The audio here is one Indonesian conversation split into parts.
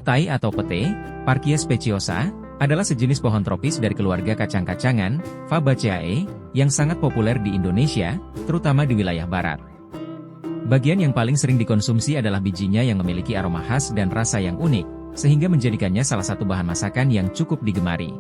Petai atau pete, Parkia speciosa, adalah sejenis pohon tropis dari keluarga kacang-kacangan, Fabaceae, yang sangat populer di Indonesia, terutama di wilayah barat. Bagian yang paling sering dikonsumsi adalah bijinya yang memiliki aroma khas dan rasa yang unik, sehingga menjadikannya salah satu bahan masakan yang cukup digemari.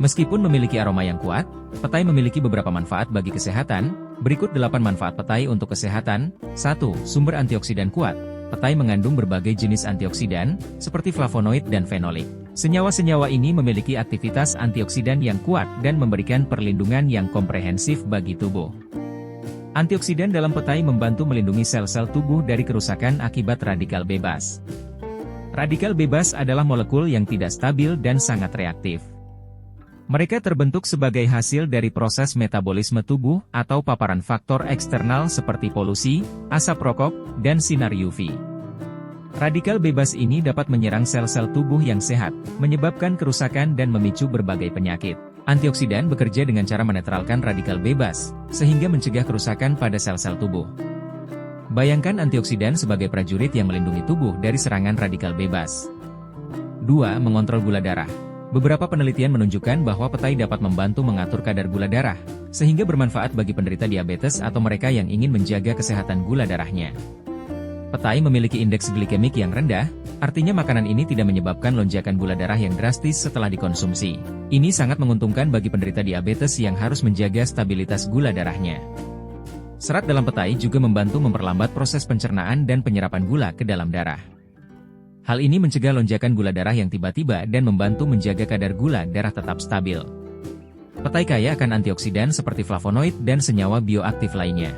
Meskipun memiliki aroma yang kuat, petai memiliki beberapa manfaat bagi kesehatan. Berikut 8 manfaat petai untuk kesehatan. 1. Sumber antioksidan kuat. Petai mengandung berbagai jenis antioksidan, seperti flavonoid dan fenolik. Senyawa-senyawa ini memiliki aktivitas antioksidan yang kuat dan memberikan perlindungan yang komprehensif bagi tubuh. Antioksidan dalam petai membantu melindungi sel-sel tubuh dari kerusakan akibat radikal bebas. Radikal bebas adalah molekul yang tidak stabil dan sangat reaktif. Mereka terbentuk sebagai hasil dari proses metabolisme tubuh atau paparan faktor eksternal seperti polusi, asap rokok, dan sinar UV. Radikal bebas ini dapat menyerang sel-sel tubuh yang sehat, menyebabkan kerusakan dan memicu berbagai penyakit. Antioksidan bekerja dengan cara menetralkan radikal bebas, sehingga mencegah kerusakan pada sel-sel tubuh. Bayangkan antioksidan sebagai prajurit yang melindungi tubuh dari serangan radikal bebas. 2. Mengontrol gula darah. Beberapa penelitian menunjukkan bahwa petai dapat membantu mengatur kadar gula darah, sehingga bermanfaat bagi penderita diabetes atau mereka yang ingin menjaga kesehatan gula darahnya. Petai memiliki indeks glikemik yang rendah, artinya makanan ini tidak menyebabkan lonjakan gula darah yang drastis setelah dikonsumsi. Ini sangat menguntungkan bagi penderita diabetes yang harus menjaga stabilitas gula darahnya. Serat dalam petai juga membantu memperlambat proses pencernaan dan penyerapan gula ke dalam darah. Hal ini mencegah lonjakan gula darah yang tiba-tiba dan membantu menjaga kadar gula darah tetap stabil. Petai kaya akan antioksidan seperti flavonoid dan senyawa bioaktif lainnya.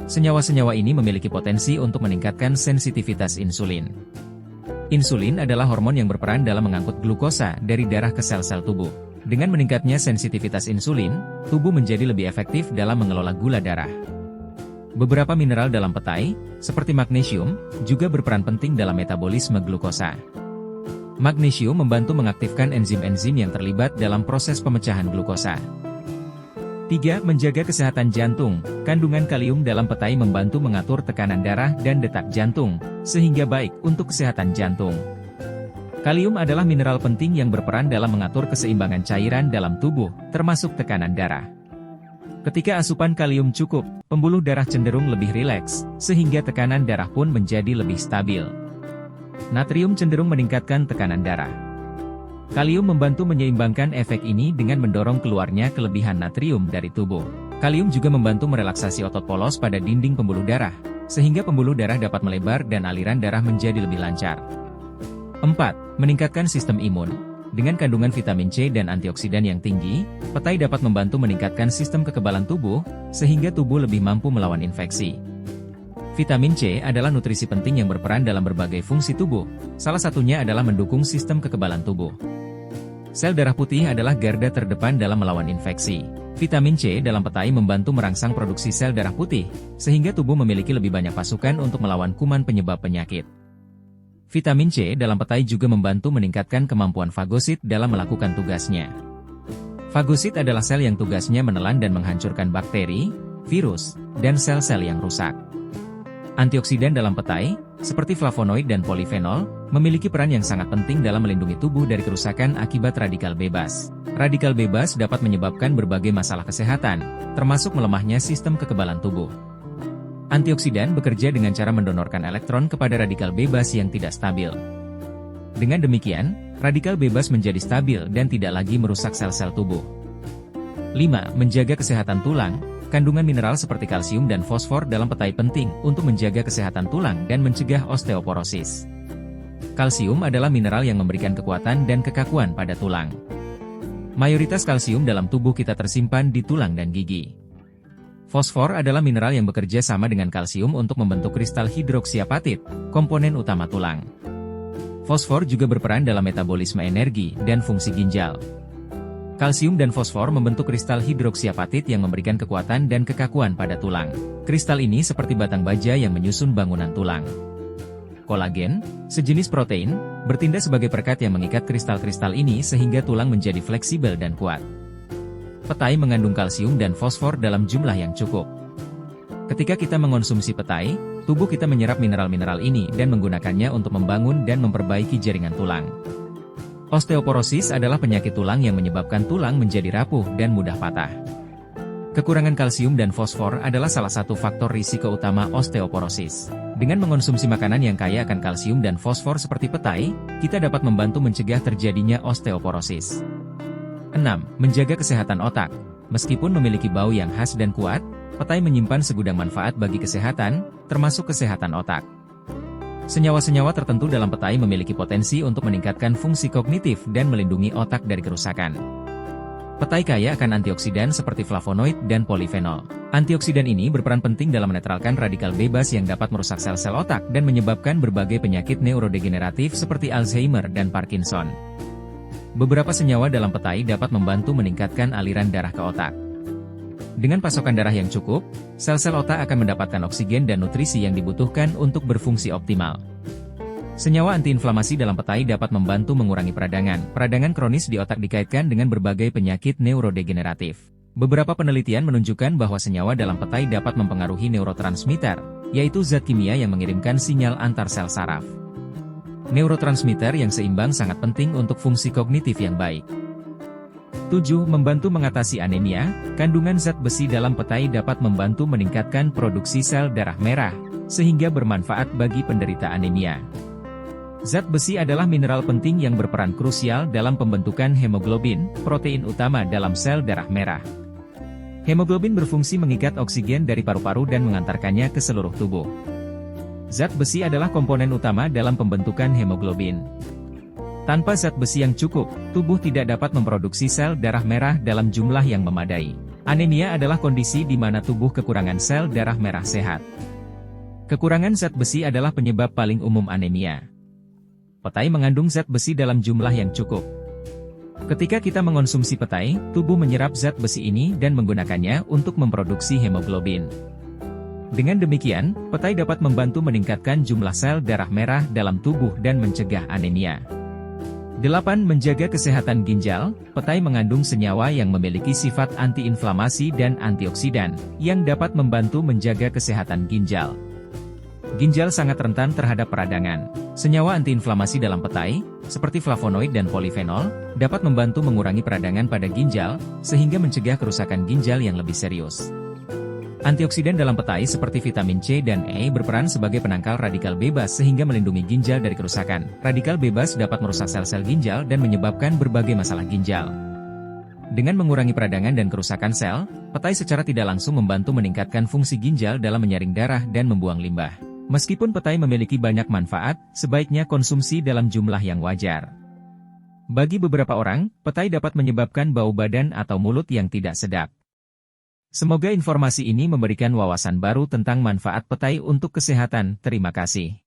Senyawa-senyawa ini memiliki potensi untuk meningkatkan sensitivitas insulin. Insulin adalah hormon yang berperan dalam mengangkut glukosa dari darah ke sel-sel tubuh. Dengan meningkatnya sensitivitas insulin, tubuh menjadi lebih efektif dalam mengelola gula darah. Beberapa mineral dalam petai, seperti magnesium, juga berperan penting dalam metabolisme glukosa. Magnesium membantu mengaktifkan enzim-enzim yang terlibat dalam proses pemecahan glukosa. 3. Menjaga kesehatan jantung. Kandungan kalium dalam petai membantu mengatur tekanan darah dan detak jantung, sehingga baik untuk kesehatan jantung. Kalium adalah mineral penting yang berperan dalam mengatur keseimbangan cairan dalam tubuh, termasuk tekanan darah. Ketika asupan kalium cukup, pembuluh darah cenderung lebih rileks, sehingga tekanan darah pun menjadi lebih stabil. Natrium cenderung meningkatkan tekanan darah. Kalium membantu menyeimbangkan efek ini dengan mendorong keluarnya kelebihan natrium dari tubuh. Kalium juga membantu merelaksasi otot polos pada dinding pembuluh darah, sehingga pembuluh darah dapat melebar dan aliran darah menjadi lebih lancar. 4. Meningkatkan sistem imun. Dengan kandungan vitamin C dan antioksidan yang tinggi, petai dapat membantu meningkatkan sistem kekebalan tubuh, sehingga tubuh lebih mampu melawan infeksi. Vitamin C adalah nutrisi penting yang berperan dalam berbagai fungsi tubuh, salah satunya adalah mendukung sistem kekebalan tubuh. Sel darah putih adalah garda terdepan dalam melawan infeksi. Vitamin C dalam petai membantu merangsang produksi sel darah putih, sehingga tubuh memiliki lebih banyak pasukan untuk melawan kuman penyebab penyakit. Vitamin C dalam petai juga membantu meningkatkan kemampuan fagosit dalam melakukan tugasnya. Fagosit adalah sel yang tugasnya menelan dan menghancurkan bakteri, virus, dan sel-sel yang rusak. Antioksidan dalam petai, seperti flavonoid dan polifenol, memiliki peran yang sangat penting dalam melindungi tubuh dari kerusakan akibat radikal bebas. Radikal bebas dapat menyebabkan berbagai masalah kesehatan, termasuk melemahnya sistem kekebalan tubuh. Antioksidan bekerja dengan cara mendonorkan elektron kepada radikal bebas yang tidak stabil. Dengan demikian, radikal bebas menjadi stabil dan tidak lagi merusak sel-sel tubuh. 5. Menjaga kesehatan tulang. Kandungan mineral seperti kalsium dan fosfor dalam petai penting untuk menjaga kesehatan tulang dan mencegah osteoporosis. Kalsium adalah mineral yang memberikan kekuatan dan kekakuan pada tulang. Mayoritas kalsium dalam tubuh kita tersimpan di tulang dan gigi. Fosfor adalah mineral yang bekerja sama dengan kalsium untuk membentuk kristal hidroksiapatit, komponen utama tulang. Fosfor juga berperan dalam metabolisme energi dan fungsi ginjal. Kalsium dan fosfor membentuk kristal hidroksiapatit yang memberikan kekuatan dan kekakuan pada tulang. Kristal ini seperti batang baja yang menyusun bangunan tulang. Kolagen, sejenis protein, bertindak sebagai perekat yang mengikat kristal-kristal ini sehingga tulang menjadi fleksibel dan kuat. Petai mengandung kalsium dan fosfor dalam jumlah yang cukup. Ketika kita mengonsumsi petai, tubuh kita menyerap mineral-mineral ini dan menggunakannya untuk membangun dan memperbaiki jaringan tulang. Osteoporosis adalah penyakit tulang yang menyebabkan tulang menjadi rapuh dan mudah patah. Kekurangan kalsium dan fosfor adalah salah satu faktor risiko utama osteoporosis. Dengan mengonsumsi makanan yang kaya akan kalsium dan fosfor seperti petai, kita dapat membantu mencegah terjadinya osteoporosis. 6. Menjaga kesehatan otak. Meskipun memiliki bau yang khas dan kuat, petai menyimpan segudang manfaat bagi kesehatan, termasuk kesehatan otak. Senyawa-senyawa tertentu dalam petai memiliki potensi untuk meningkatkan fungsi kognitif dan melindungi otak dari kerusakan. Petai kaya akan antioksidan seperti flavonoid dan polifenol. Antioksidan ini berperan penting dalam menetralkan radikal bebas yang dapat merusak sel-sel otak dan menyebabkan berbagai penyakit neurodegeneratif seperti Alzheimer dan Parkinson. Beberapa senyawa dalam petai dapat membantu meningkatkan aliran darah ke otak. Dengan pasokan darah yang cukup, sel-sel otak akan mendapatkan oksigen dan nutrisi yang dibutuhkan untuk berfungsi optimal. Senyawa antiinflamasi dalam petai dapat membantu mengurangi peradangan. Peradangan kronis di otak dikaitkan dengan berbagai penyakit neurodegeneratif. Beberapa penelitian menunjukkan bahwa senyawa dalam petai dapat mempengaruhi neurotransmitter, yaitu zat kimia yang mengirimkan sinyal antar sel saraf. Neurotransmitter yang seimbang sangat penting untuk fungsi kognitif yang baik. 7. Membantu mengatasi anemia. Kandungan zat besi dalam petai dapat membantu meningkatkan produksi sel darah merah, sehingga bermanfaat bagi penderita anemia. Zat besi adalah mineral penting yang berperan krusial dalam pembentukan hemoglobin, protein utama dalam sel darah merah. Hemoglobin berfungsi mengikat oksigen dari paru-paru dan mengantarkannya ke seluruh tubuh. Zat besi adalah komponen utama dalam pembentukan hemoglobin. Tanpa zat besi yang cukup, tubuh tidak dapat memproduksi sel darah merah dalam jumlah yang memadai. Anemia adalah kondisi di mana tubuh kekurangan sel darah merah sehat. Kekurangan zat besi adalah penyebab paling umum anemia. Petai mengandung zat besi dalam jumlah yang cukup. Ketika kita mengonsumsi petai, tubuh menyerap zat besi ini dan menggunakannya untuk memproduksi hemoglobin. Dengan demikian, petai dapat membantu meningkatkan jumlah sel darah merah dalam tubuh dan mencegah anemia. 8. Menjaga kesehatan ginjal. Petai mengandung senyawa yang memiliki sifat antiinflamasi dan antioksidan, yang dapat membantu menjaga kesehatan ginjal. Ginjal sangat rentan terhadap peradangan. Senyawa antiinflamasi dalam petai, seperti flavonoid dan polifenol, dapat membantu mengurangi peradangan pada ginjal, sehingga mencegah kerusakan ginjal yang lebih serius. Antioksidan dalam petai seperti vitamin C dan E berperan sebagai penangkal radikal bebas sehingga melindungi ginjal dari kerusakan. Radikal bebas dapat merusak sel-sel ginjal dan menyebabkan berbagai masalah ginjal. Dengan mengurangi peradangan dan kerusakan sel, petai secara tidak langsung membantu meningkatkan fungsi ginjal dalam menyaring darah dan membuang limbah. Meskipun petai memiliki banyak manfaat, sebaiknya konsumsi dalam jumlah yang wajar. Bagi beberapa orang, petai dapat menyebabkan bau badan atau mulut yang tidak sedap. Semoga informasi ini memberikan wawasan baru tentang manfaat petai untuk kesehatan. Terima kasih.